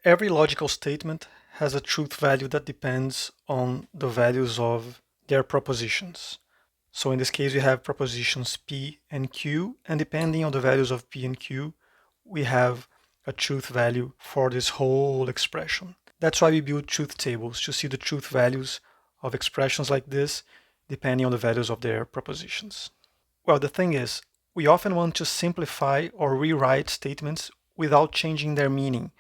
Every logical statement has a truth value that depends on the values of their propositions. So in this case, we have propositions P and Q, and depending on the values of P and Q, we have a truth value for this whole expression. That's why we build truth tables, to see the truth values of expressions like this, depending on the values of their propositions. Well, the thing is, we often want to simplify or rewrite statements without changing their meaning.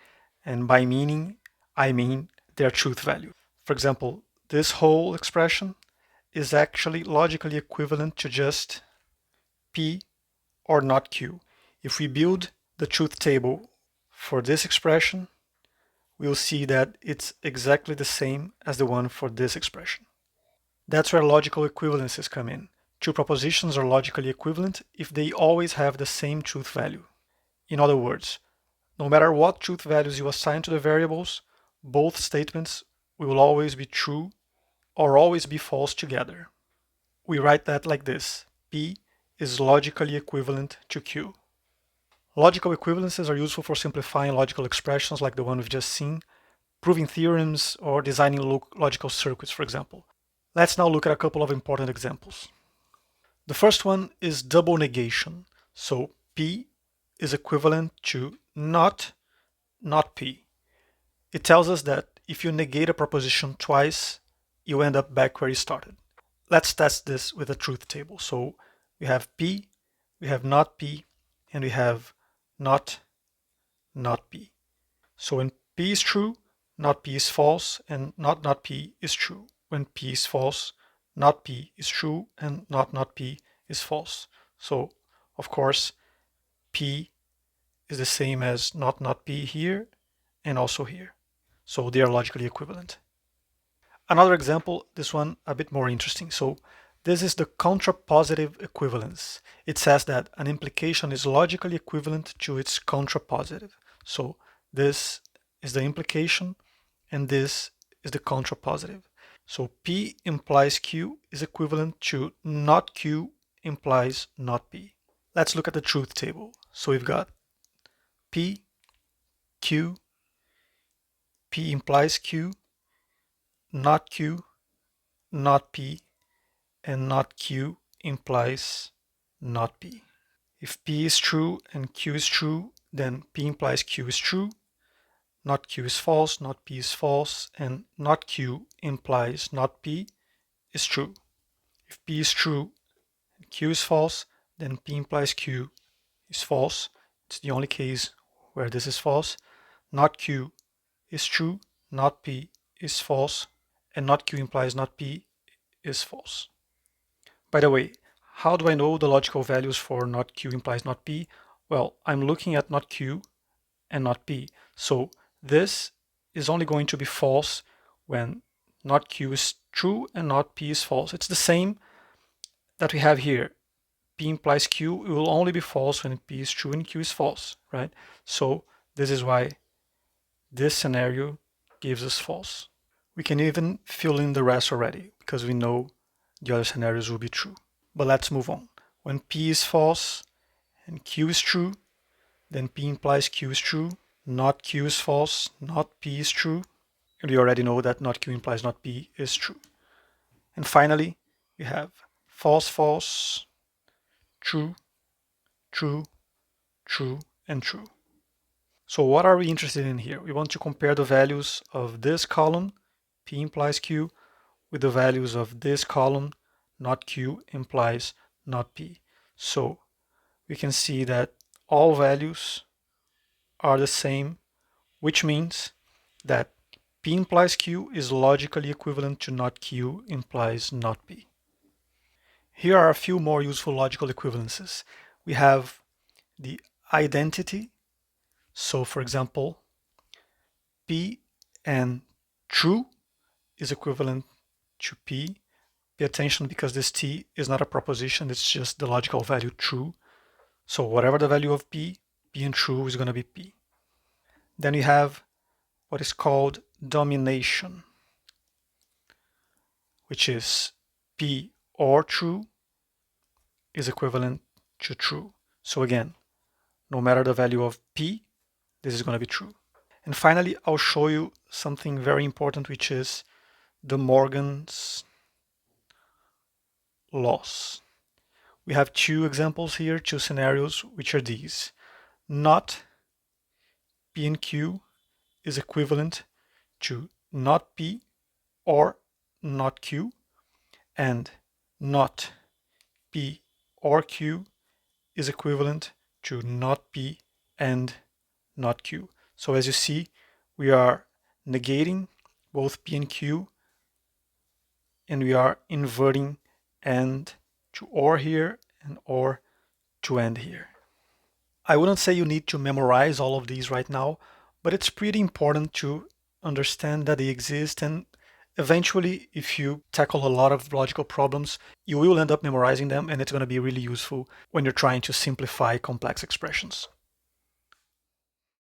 And by meaning, I mean their truth value. For example, this whole expression is actually logically equivalent to just P or not Q. If we build the truth table for this expression, we'll see that it's exactly the same as the one for this expression. That's where logical equivalences come in. Two propositions are logically equivalent if they always have the same truth value. In other words, no matter what truth values you assign to the variables, both statements will always be true or always be false together. We write that like this: P is logically equivalent to Q. Logical equivalences are useful for simplifying logical expressions like the one we've just seen, proving theorems, or designing logical circuits, for example. Let's now look at a couple of important examples. The first one is double negation. So P is equivalent to not P. It tells us that if you negate a proposition twice, you end up back where you started. Let's test this with a truth table. So we have P, we have not P, and we have not P. So when P is true, not P is false, and not P is true. When P is false, not P is true, and not P is false. So, of course, P is the same as not P here and also here. So they are logically equivalent. Another example, this one a bit more interesting. So this is the contrapositive equivalence. It says that an implication is logically equivalent to its contrapositive. So this is the implication and this is the contrapositive. So P implies Q is equivalent to not Q implies not P. Let's look at the truth table. So we've got P, Q, P implies Q, not Q, not P, and not Q implies not P. If P is true and Q is true, then P implies Q is true, not Q is false, not P is false, and not Q implies not P is true. If P is true and Q is false, then P implies Q is false. It's the only case where this is false. Not Q is true, not P is false, and not Q implies not P is false. By the way, how do I know the logical values for not Q implies not P? Well, I'm looking at not Q and not P. So this is only going to be false when not Q is true and not P is false. It's the same that we have here. P implies Q, it will only be false when P is true and Q is false, right? So this is why this scenario gives us false. We can even fill in the rest already because we know the other scenarios will be true. But let's move on. When P is false and Q is true, then P implies Q is true, not Q is false, not P is true, and we already know that not Q implies not P is true. And finally, we have false, false, true, true, true, and true. So what are we interested in here? We want to compare the values of this column, P implies Q, with the values of this column, not Q implies not P. So we can see that all values are the same, which means that P implies Q is logically equivalent to not Q implies not P. Here are a few more useful logical equivalences. We have the identity. So for example, P and true is equivalent to P. Pay attention because this T is not a proposition, it's just the logical value true. So whatever the value of P, P and true is going to be P. Then we have what is called domination, which is P or true is equivalent to true. So again, no matter the value of P, this is going to be true. And finally, I'll show you something very important, which is De Morgan's laws. We have two examples here, two scenarios, which are these. Not P and Q is equivalent to not P or not Q, and not P or Q is equivalent to not P and not Q. So as you see, we are negating both P and Q, and we are inverting AND to OR here and OR to AND here. I wouldn't say you need to memorize all of these right now, but it's pretty important to understand that they exist, and eventually, if you tackle a lot of logical problems, you will end up memorizing them, and it's going to be really useful when you're trying to simplify complex expressions.